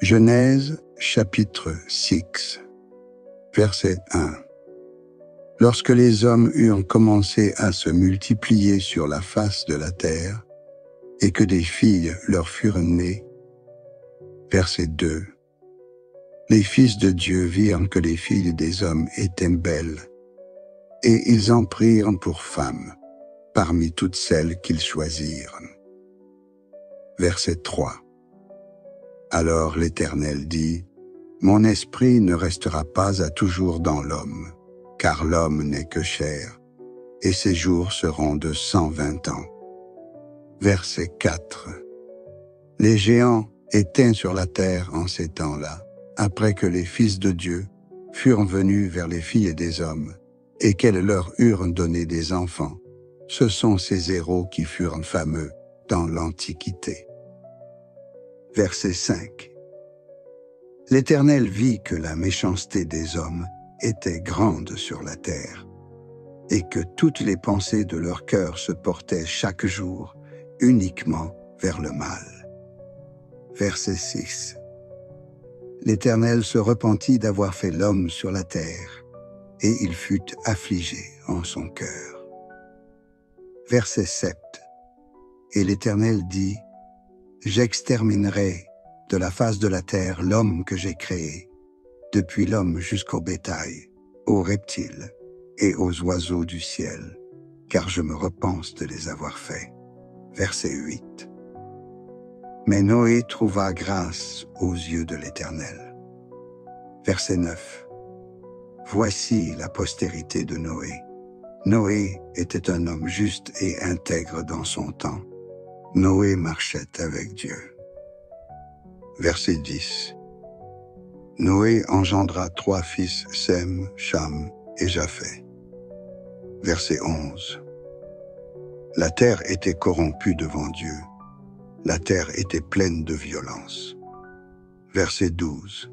Genèse chapitre 6, verset 1. Lorsque les hommes eurent commencé à se multiplier sur la face de la terre, et que des filles leur furent nées, verset 2. Les fils de Dieu virent que les filles des hommes étaient belles, et ils en prirent pour femmes, parmi toutes celles qu'ils choisirent. Verset 3. Alors l'Éternel dit, « Mon esprit ne restera pas à toujours dans l'homme, car l'homme n'est que chair, et ses jours seront de 120 ans. » Verset 4. Les géants étaient sur la terre en ces temps-là, après que les fils de Dieu furent venus vers les filles des hommes, et qu'elles leur eurent donné des enfants. Ce sont ces héros qui furent fameux dans l'Antiquité. Verset 5. L'Éternel vit que la méchanceté des hommes était grande sur la terre, et que toutes les pensées de leur cœur se portaient chaque jour uniquement vers le mal. Verset 6. L'Éternel se repentit d'avoir fait l'homme sur la terre, et il fut affligé en son cœur. Verset 7. Et l'Éternel dit, « J'exterminerai de la face de la terre l'homme que j'ai créé, depuis l'homme jusqu'au bétail, aux reptiles et aux oiseaux du ciel, car je me repense de les avoir faits. » Verset 8. Mais Noé trouva grâce aux yeux de l'Éternel. Verset 9. Voici la postérité de Noé. Noé était un homme juste et intègre dans son temps. Noé marchait avec Dieu. Verset 10. Noé engendra 3 fils, Sem, Cham et Japheth. Verset 11. La terre était corrompue devant Dieu. La terre était pleine de violence. Verset 12.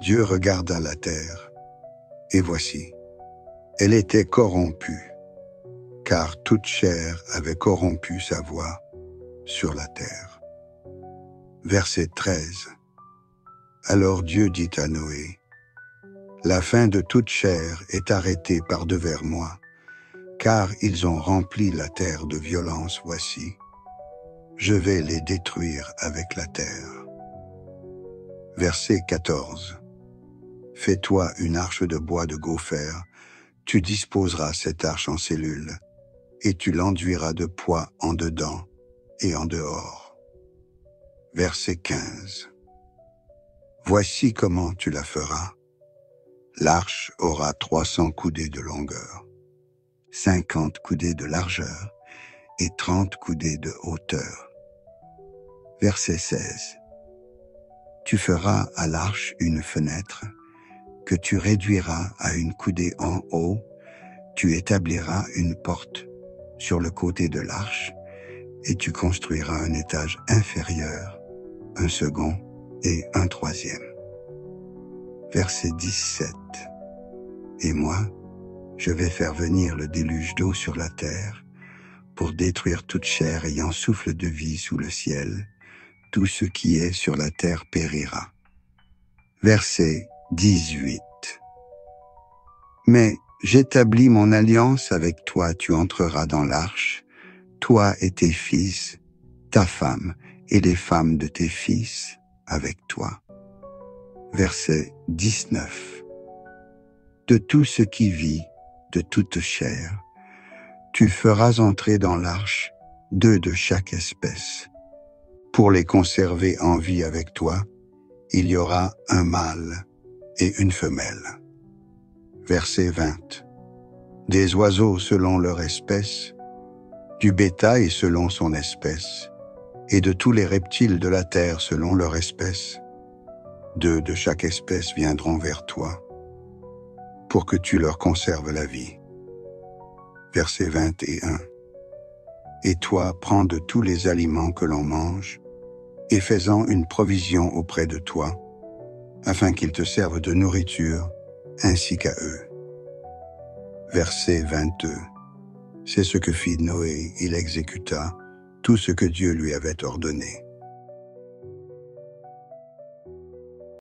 Dieu regarda la terre, et voici, elle était corrompue, car toute chair avait corrompu sa voie sur la terre. Verset 13. Alors Dieu dit à Noé, « La fin de toute chair est arrêtée par devers moi, car ils ont rempli la terre de violence, voici. Je vais les détruire avec la terre. » Verset 14. Fais-toi une arche de bois de gopher, tu disposeras cette arche en cellules, et tu l'enduiras de poix en dedans et en dehors. Verset 15. Voici comment tu la feras. L'arche aura 300 coudées de longueur, 50 coudées de largeur et 30 coudées de hauteur. Verset 16. Tu feras à l'arche une fenêtre que tu réduiras à une coudée en haut. Tu établiras une porte sur le côté de l'arche et tu construiras un étage inférieur, un second et un troisième. Verset 17. Et moi, je vais faire venir le déluge d'eau sur la terre pour détruire toute chair ayant souffle de vie sous le ciel. Tout ce qui est sur la terre périra. Verset 18. Mais j'établis mon alliance avec toi, tu entreras dans l'arche, toi et tes fils, ta femme et les femmes de tes fils avec toi. Verset 19. De tout ce qui vit, de toute chair, tu feras entrer dans l'arche 2 de chaque espèce. Pour les conserver en vie avec toi, il y aura un mâle et une femelle. Verset 20. Des oiseaux selon leur espèce, du bétail selon son espèce, et de tous les reptiles de la terre selon leur espèce. 2 de chaque espèce viendront vers toi, pour que tu leur conserves la vie. Verset 21. Et toi, prends de tous les aliments que l'on mange, et fais-en une provision auprès de toi, afin qu'ils te servent de nourriture, ainsi qu'à eux. Verset 22. C'est ce que fit Noé, il exécuta tout ce que Dieu lui avait ordonné.